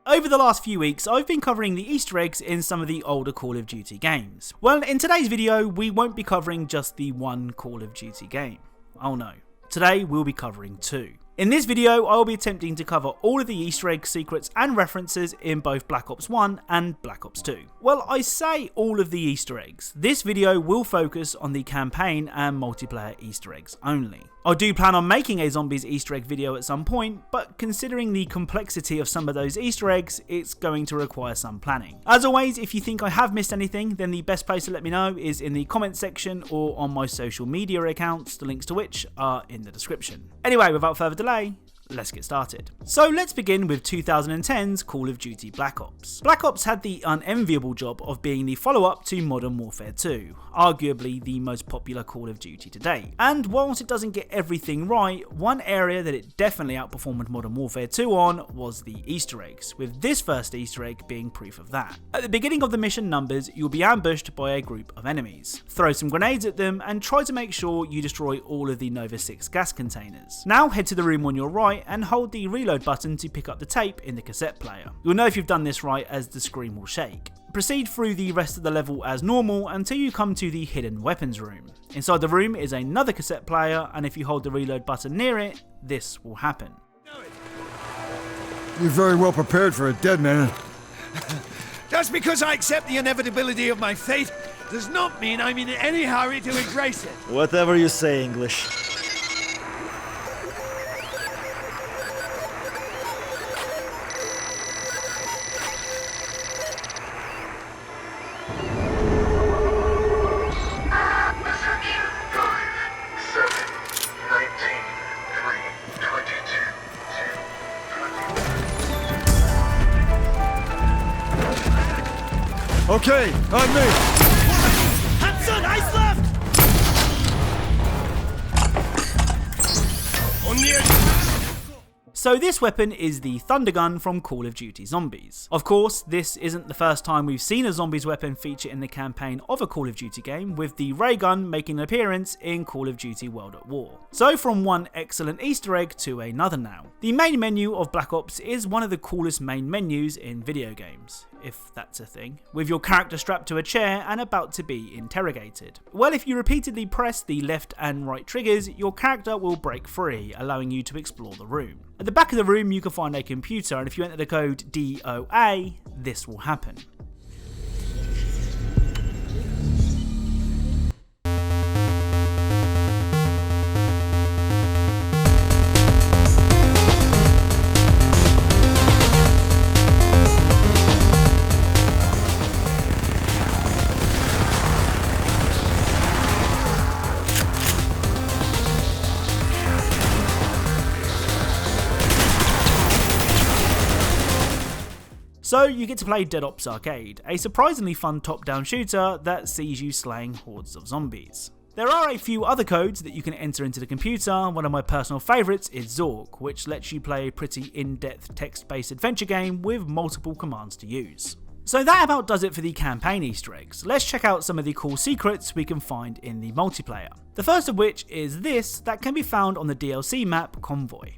Over the last few weeks, I've been covering the Easter eggs in some of the older Call of Duty games. Well, in today's video, we won't be covering just the one Call of Duty game. Oh no. Today, we'll be covering two. In this video, I'll be attempting to cover all of the Easter egg secrets and references in both Black Ops 1 and Black Ops 2. Well, I say all of the Easter eggs. This video will focus on the campaign and multiplayer Easter eggs only. I do plan on making a zombies Easter egg video at some point, but considering the complexity of some of those Easter eggs, it's going to require some planning. As always, if you think I have missed anything, then the best place to let me know is in the comments section or on my social media accounts, the links to which are in the description. Anyway, without further delay, let's get started. So let's begin with 2010's Call of Duty Black Ops. Black Ops had the unenviable job of being the follow-up to Modern Warfare 2, arguably the most popular Call of Duty to date. And whilst it doesn't get everything right, one area that it definitely outperformed Modern Warfare 2 on was the Easter eggs, with this first Easter egg being proof of that. At the beginning of the mission numbers, you'll be ambushed by a group of enemies. Throw some grenades at them and try to make sure you destroy all of the Nova 6 gas containers. Now head to the room on your right and hold the reload button to pick up the tape in the cassette player. You'll know if you've done this right as the screen will shake. Proceed through the rest of the level as normal until you come to the hidden weapons room. Inside the room is another cassette player, and if you hold the reload button near it, this will happen. You're very well prepared for a dead man. Just because I accept the inevitability of my fate does not mean I'm in any hurry to embrace it. Whatever you say, English. Okay, on me. Hanson, ice left! On the edge. So this weapon is the Thunder Gun from Call of Duty Zombies. Of course, this isn't the first time we've seen a zombies weapon feature in the campaign of a Call of Duty game, with the ray gun making an appearance in Call of Duty World at War. So from one excellent Easter egg to another now. The main menu of Black Ops is one of the coolest main menus in video games, if that's a thing, with your character strapped to a chair and about to be interrogated. Well, if you repeatedly press the left and right triggers, your character will break free, allowing you to explore the room. At the back of the room you can find a computer, and if you enter the code DOA, this will happen. So you get to play Dead Ops Arcade, a surprisingly fun top-down shooter that sees you slaying hordes of zombies. There are a few other codes that you can enter into the computer. One of my personal favourites is Zork, which lets you play a pretty in-depth text-based adventure game with multiple commands to use. So that about does it for the campaign Easter eggs. Let's check out some of the cool secrets we can find in the multiplayer. The first of which is this, that can be found on the DLC map Convoy.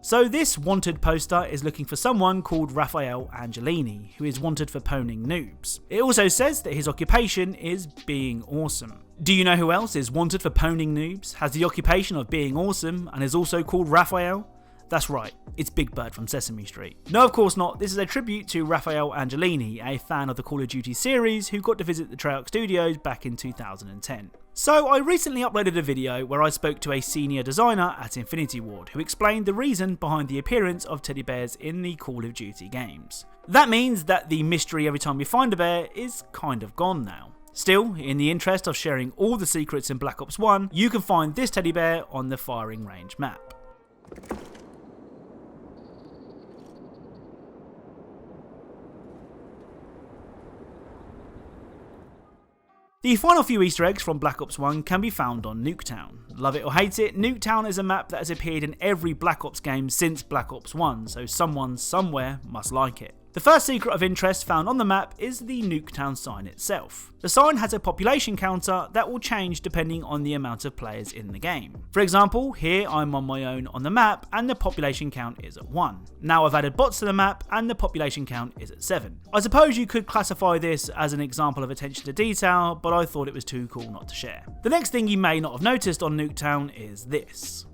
So this wanted poster is looking for someone called Raphael Angelini, who is wanted for pwning noobs. It also says that his occupation is being awesome. Do you know who else is wanted for pwning noobs, has the occupation of being awesome, and is also called Raphael? That's right, it's Big Bird from Sesame Street. No, of course not, this is a tribute to Raphael Angelini, a fan of the Call of Duty series who got to visit the Treyarch Studios back in 2010. So I recently uploaded a video where I spoke to a senior designer at Infinity Ward who explained the reason behind the appearance of teddy bears in the Call of Duty games. That means that the mystery every time we find a bear is kind of gone now. Still, in the interest of sharing all the secrets in Black Ops 1, you can find this teddy bear on the firing range map. The final few Easter eggs from Black Ops 1 can be found on Nuketown. Love it or hate it, Nuketown is a map that has appeared in every Black Ops game since Black Ops 1, so someone somewhere must like it. The first secret of interest found on the map is the Nuketown sign itself. The sign has a population counter that will change depending on the amount of players in the game. For example, here I'm on my own on the map and the population count is at 1. Now I've added bots to the map and the population count is at 7. I suppose you could classify this as an example of attention to detail, but I thought it was too cool not to share. The next thing you may not have noticed on Nuketown is this.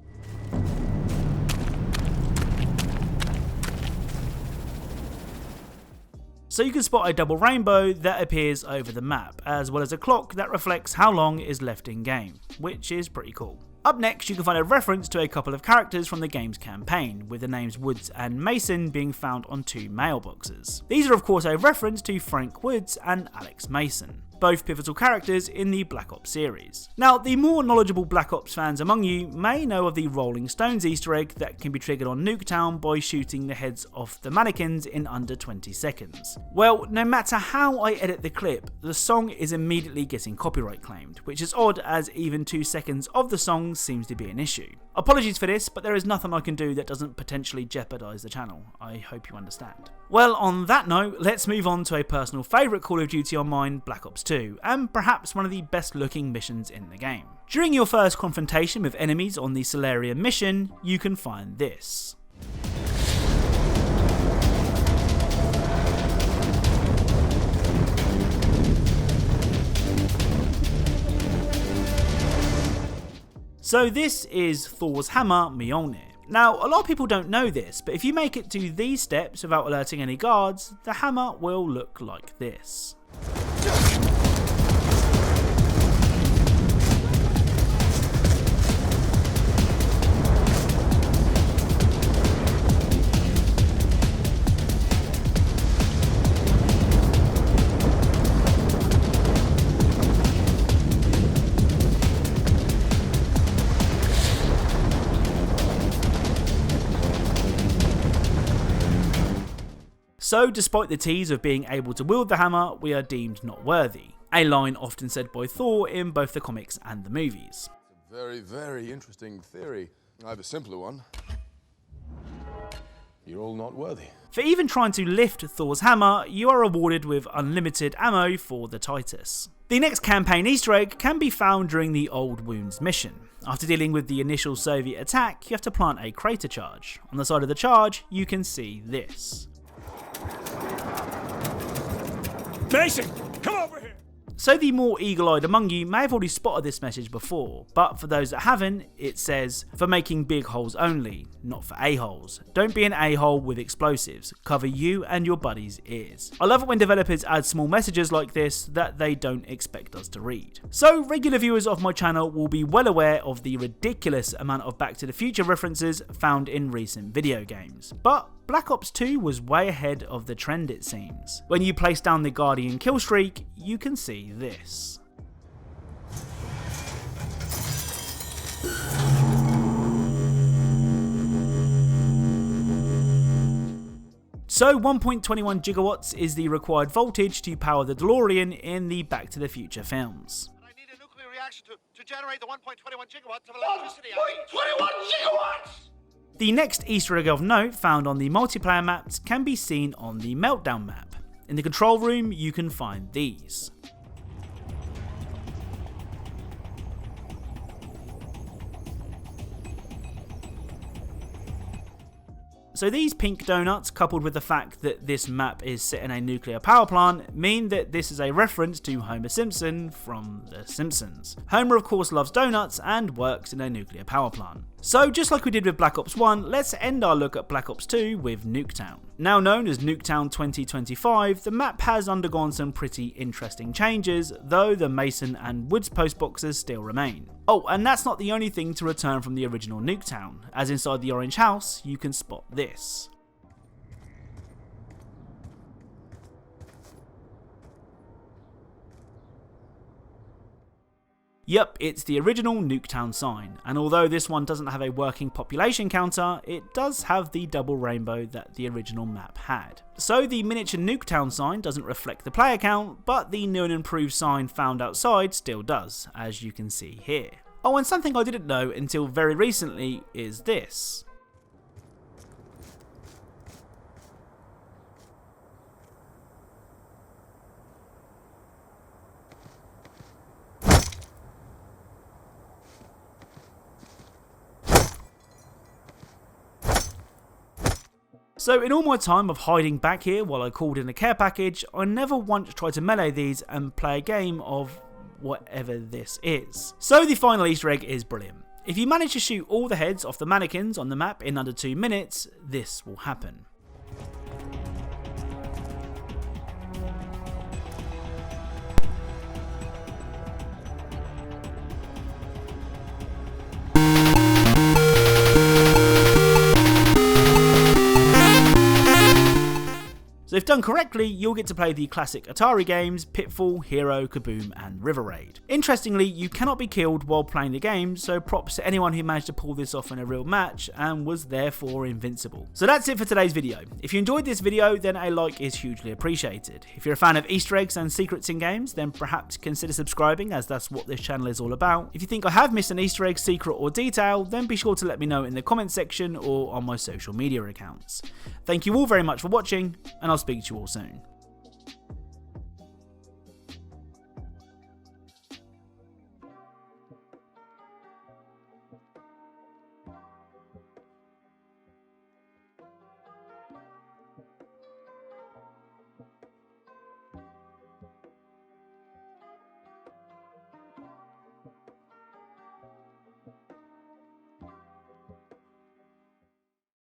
So you can spot a double rainbow that appears over the map, as well as a clock that reflects how long is left in game, which is pretty cool. Up next, you can find a reference to a couple of characters from the game's campaign, with the names Woods and Mason being found on 2 mailboxes. These are of course a reference to Frank Woods and Alex Mason, both pivotal characters in the Black Ops series. Now, the more knowledgeable Black Ops fans among you may know of the Rolling Stones Easter egg that can be triggered on Nuketown by shooting the heads off the mannequins in under 20 seconds. Well, no matter how I edit the clip, the song is immediately getting copyright claimed, which is odd as even 2 seconds of the song seems to be an issue. Apologies for this, but there is nothing I can do that doesn't potentially jeopardise the channel. I hope you understand. Well, on that note, let's move on to a personal favourite Call of Duty on mine, Black Ops 2, and perhaps one of the best looking missions in the game. During your first confrontation with enemies on the Solarium mission, you can find this. So this is Thor's hammer, Mjolnir. Now, a lot of people don't know this, but if you make it to these steps without alerting any guards, the hammer will look like this. So despite the tease of being able to wield the hammer, we are deemed not worthy. A line often said by Thor in both the comics and the movies. It's a very, very interesting theory. I have a simpler one. You're all not worthy. For even trying to lift Thor's hammer, you are awarded with unlimited ammo for the Titus. The next campaign Easter egg can be found during the Old Wounds mission. After dealing with the initial Soviet attack, you have to plant a crater charge. On the side of the charge, you can see this. Mason, come over here! So the more eagle-eyed among you may have already spotted this message before, but for those that haven't, it says, for making big holes only, not for a-holes. Don't be an a-hole with explosives. Cover you and your buddies' ears. I love it when developers add small messages like this that they don't expect us to read. So regular viewers of my channel will be well aware of the ridiculous amount of Back to the Future references found in recent video games. But Black Ops 2 was way ahead of the trend, it seems. When you place down the Guardian killstreak, you can see this. So 1.21 gigawatts is the required voltage to power the DeLorean in the Back to the Future films. I need a nuclear reaction to generate the 1.21 gigawatts of electricity. 1.21 gigawatts! The next Easter egg of note found on the multiplayer maps can be seen on the Meltdown map. In the control room, you can find these. So these pink donuts, coupled with the fact that this map is set in a nuclear power plant, mean that this is a reference to Homer Simpson from The Simpsons. Homer of course loves donuts and works in a nuclear power plant. So just like we did with Black Ops 1, let's end our look at Black Ops 2 with Nuketown. Now known as Nuketown 2025, the map has undergone some pretty interesting changes, though the Mason and Woods post boxes still remain. Oh, and that's not the only thing to return from the original Nuketown, as inside the orange house you can spot this. Yep, it's the original Nuketown sign, and although this one doesn't have a working population counter, it does have the double rainbow that the original map had. So the miniature Nuketown sign doesn't reflect the player count, but the new and improved sign found outside still does, as you can see here. Oh, and something I didn't know until very recently is this. So in all my time of hiding back here while I called in a care package, I never once tried to melee these and play a game of whatever this is. So the final Easter egg is brilliant. If you manage to shoot all the heads off the mannequins on the map in under 2 minutes, this will happen. So if done correctly, you'll get to play the classic Atari games Pitfall, Hero, Kaboom and River Raid. Interestingly, you cannot be killed while playing the game, so props to anyone who managed to pull this off in a real match and was therefore invincible. So that's it for today's video. If you enjoyed this video, then a like is hugely appreciated. If you're a fan of Easter eggs and secrets in games, then perhaps consider subscribing, as that's what this channel is all about. If you think I have missed an Easter egg, secret or detail, then be sure to let me know in the comments section or on my social media accounts. Thank you all very much for watching, and I'll speak to you all soon.